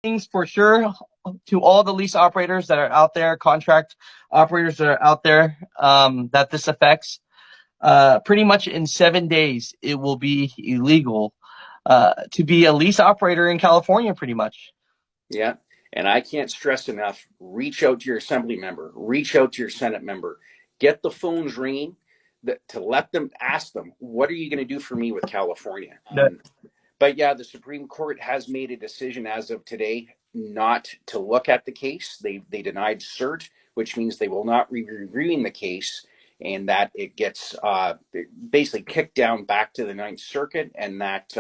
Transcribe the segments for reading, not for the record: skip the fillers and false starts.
things for sure to all the lease operators that are out there, contract operators that are out there, that this affects. Pretty much in 7 days, it will be illegal to be a lease operator in California, pretty much. Yeah. And I can't stress enough, reach out to your assembly member, reach out to your Senate member, get the phones ringing to let them ask them, what are you going to do for me with California? But yeah, the Supreme Court has made a decision as of today not to look at the case. They denied cert, which means they will not be reviewing the case, and that it gets basically kicked down back to the Ninth Circuit, and that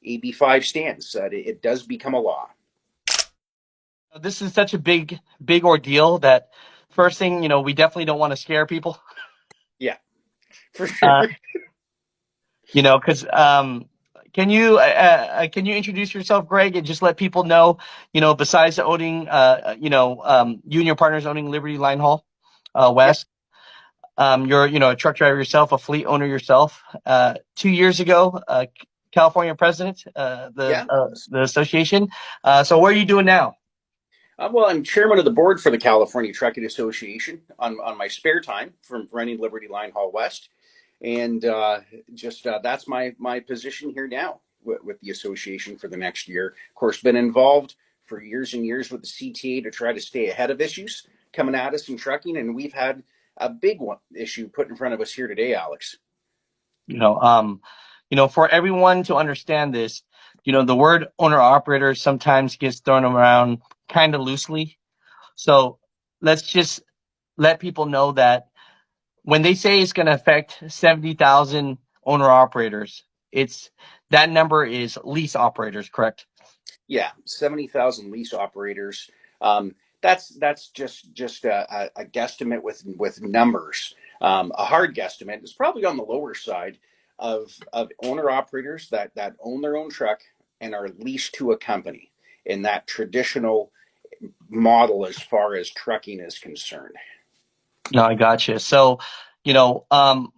AB 5 stands. It does become a law. This is such a big ordeal that first thing, we definitely don't want to scare people. Yeah, for sure. Uh, because can you introduce yourself, Greg, and just let people know, besides owning, you and your partners owning Liberty Line Haul Yeah. West, you're a truck driver yourself, a fleet owner yourself. 2 years ago, California president, Yeah. the association. So what are you doing now? Well, I'm chairman of the board for the California Trucking Association on my spare time from running Liberty Line Haul West. And just that's my position here now with the association for the next year. Of course, been involved for years and years with the CTA to try to stay ahead of issues coming at us in trucking. And we've had a big one issue put in front of us here today, Alex. You know, um, for everyone to understand this, the word owner operator sometimes gets thrown around kind of loosely. So let's just let people know that when they say it's going to affect 70,000 owner operators, it's that number is lease operators, correct? Yeah, 70,000 lease operators. That's just a guesstimate with numbers. A hard guesstimate is probably on the lower side of owner operators that own their own truck and are leased to a company in that traditional model as far as trucking is concerned. No, I got you. So, you know, um,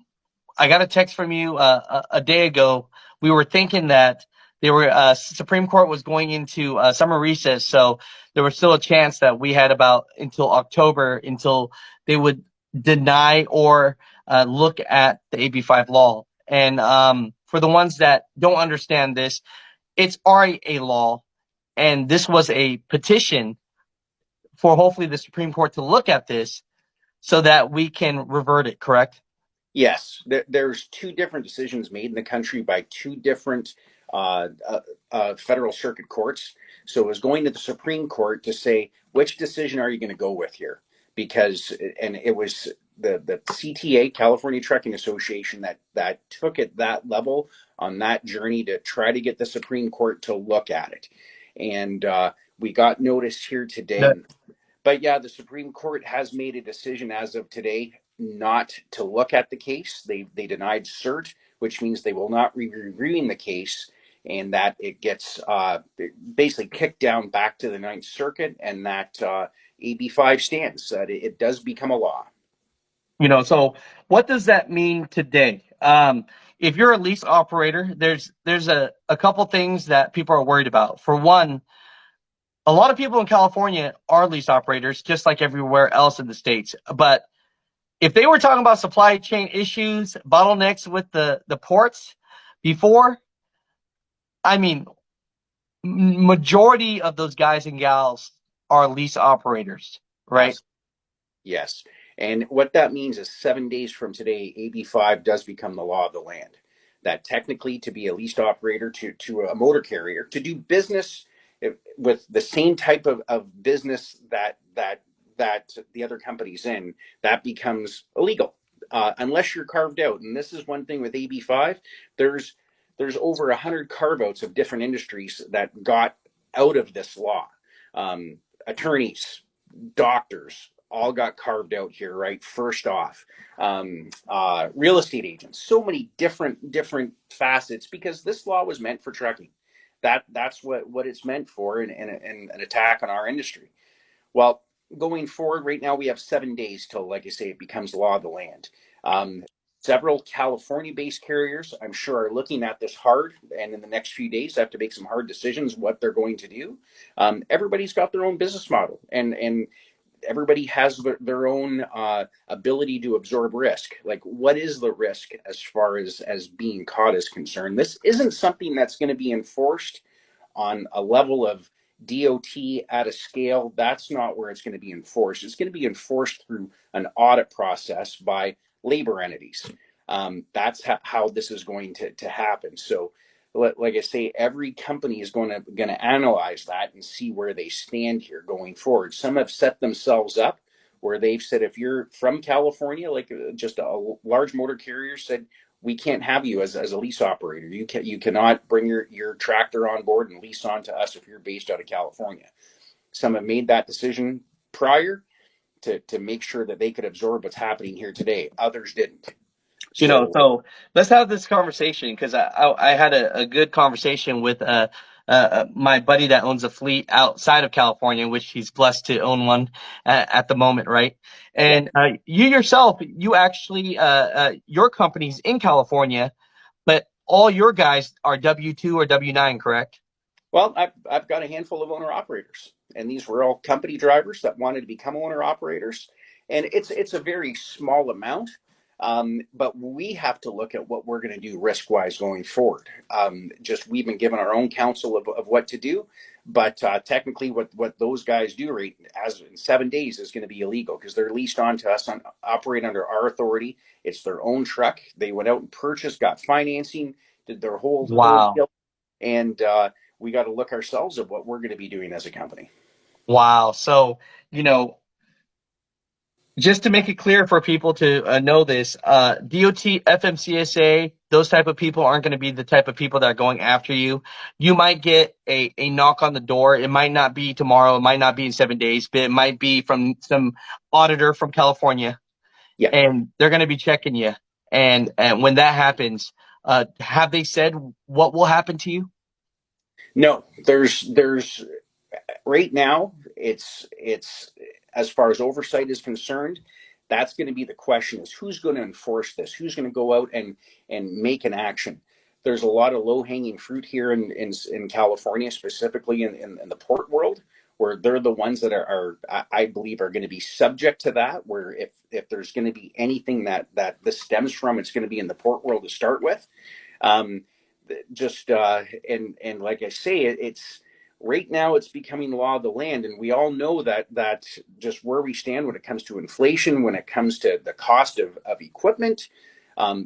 I got a text from you a day ago. We were thinking that they were Supreme Court was going into summer recess, so there was still a chance that we had about until October until they would deny or look at the AB5 law. And for the ones that don't understand this, it's already a law, and this was a petition for hopefully the Supreme Court to look at this so that we can revert it. Correct? Yes, there's two different decisions made in the country by two different federal circuit courts. So it was going to the Supreme Court to say which decision are you going to go with here, because and it was the CTA, California Trucking Association, that took it that level on that journey to try to get the Supreme Court to look at it, and we got notice here today. But yeah, the Supreme Court has made a decision as of today not to look at the case. They denied cert, which means they will not be reviewing the case, and that it gets basically kicked down back to the Ninth Circuit, and that AB 5 stands. That it does become a law. So what does that mean today? If you're a lease operator, there's a couple things that people are worried about. For one, a lot of people in California are lease operators, just like everywhere else in the states. But if they were talking about supply chain issues, bottlenecks with the ports before, I mean, majority of those guys and gals are lease operators, right? Absolutely. Yes. And what that means is 7 days from today, AB 5 does become the law of the land. That technically, to be a leased operator to a motor carrier, to do business with the same type of business that the other company's in, that becomes illegal unless you're carved out. And this is one thing with AB 5. There's there's over 100 carve outs of different industries that got out of this law. Attorneys, doctors, all got carved out here, right? First off, real estate agents, so many different facets because this law was meant for trucking. That's what it's meant for, and an attack on our industry. Well, going forward, right now we have 7 days till, like I say, it becomes law of the land. Several California-based carriers, I'm sure, are looking at this hard, and in the next few days, have to make some hard decisions what they're going to do. Everybody's got their own business model, and everybody has their own ability to absorb risk. Like, what is the risk as far as being caught is concerned? This isn't something that's going to be enforced on a level of DOT at a scale. That's not where it's going to be enforced. It's going to be enforced through an audit process by labor entities. That's how this is going to happen. So, like I say, every company is going to analyze that and see where they stand here going forward. Some have set themselves up where they've said, if you're from California, like just a large motor carrier said, we can't have you as a lease operator. You cannot bring your tractor on board and lease on to us if you're based out of California. Some have made that decision prior to make sure that they could absorb what's happening here today. Others didn't. So So let's have this conversation because I had a good conversation with my buddy that owns a fleet outside of California, which he's blessed to own one at the moment, right? yeah. And you yourself, you actually your company's in California, but all your guys are W-2 or W-9, correct? Well, I've got a handful of owner operators, and these were all company drivers that wanted to become owner operators, and it's a very small amount, but we have to look at what we're going to do risk wise going forward. Just we've been given our own counsel of what to do, but technically, what those guys do right as in 7 days is going to be illegal because they're leased on to us on operate under our authority. It's their own truck. They went out and purchased, got financing, did their whole Wow. deal, and we got to look ourselves at what we're going to be doing as a company. Wow. So, you know, just to make it clear for people to know this, DOT, FMCSA, those type of people aren't going to be the type of people that are going after you. You might get a knock on the door. It might not be tomorrow. It might not be in 7 days, but it might be from some auditor from California, Yeah. and they're going to be checking you. And when that happens, have they said what will happen to you? No, there's right now it's as far as oversight is concerned, that's going to be the question: is who's going to enforce this? Who's going to go out and make an action? There's a lot of low hanging fruit here in California, specifically in the port world, where they're the ones that I believe are going to be subject to that. Where if there's going to be anything that this stems from, it's going to be in the port world to start with. Um, just and like I say, it's right now it's becoming law of the land, and we all know that just where we stand when it comes to inflation, when it comes to the cost of equipment.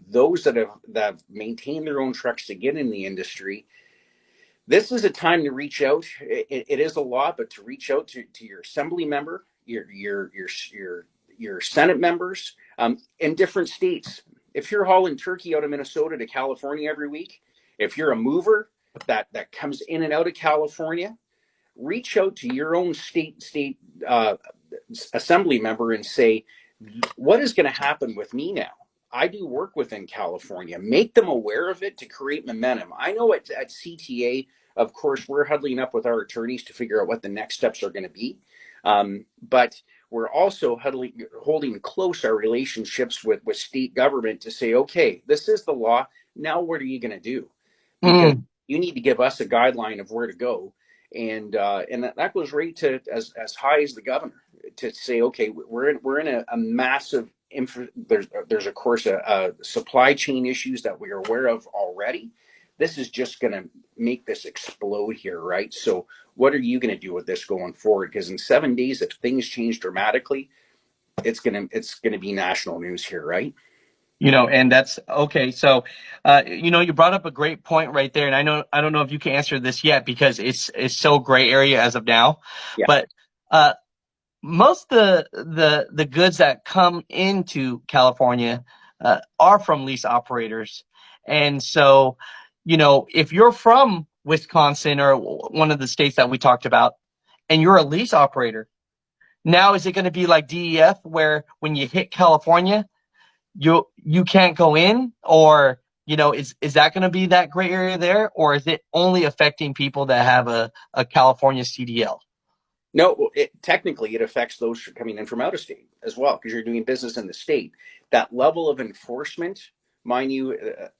Those that have maintained their own trucks to get in the industry, this is a time to reach out. It is a law, but to reach out to your assembly member, your Senate members in different states. If you're hauling turkey out of Minnesota to California every week, if you're a mover that comes in and out of California, reach out to your own state assembly member and say, what is going to happen with me now? I do work within California. Make them aware of it to create momentum. I know at CTA, of course, we're huddling up with our attorneys to figure out what the next steps are going to be. But we're also holding close our relationships with state government to say, okay, this is the law. Now, what are you going to do? Because Mm, you need to give us a guideline of where to go, and that goes right to as high as the governor to say, okay, we're in a massive there's of course a supply chain issues that we are aware of already. This is just going to make this explode here, right? So what are you going to do with this going forward? Because in 7 days, if things change dramatically, it's gonna be national news here, right? and that's okay. So, you brought up a great point right there, and I don't know if you can answer this yet because it's so gray area as of now, Yeah. but uh, most of the goods that come into California are from lease operators, and so, if you're from Wisconsin or one of the states that we talked about, and you're a lease operator, now is it going to be like DEF where when you hit California? You can't go in, or is that going to be that gray area there, or is it only affecting people that have a California CDL? No, technically it affects those coming in from out of state as well because you're doing business in the state. That level of enforcement, mind you,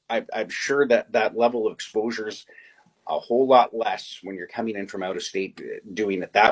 I'm sure that that level of exposure is a whole lot less when you're coming in from out of state doing it that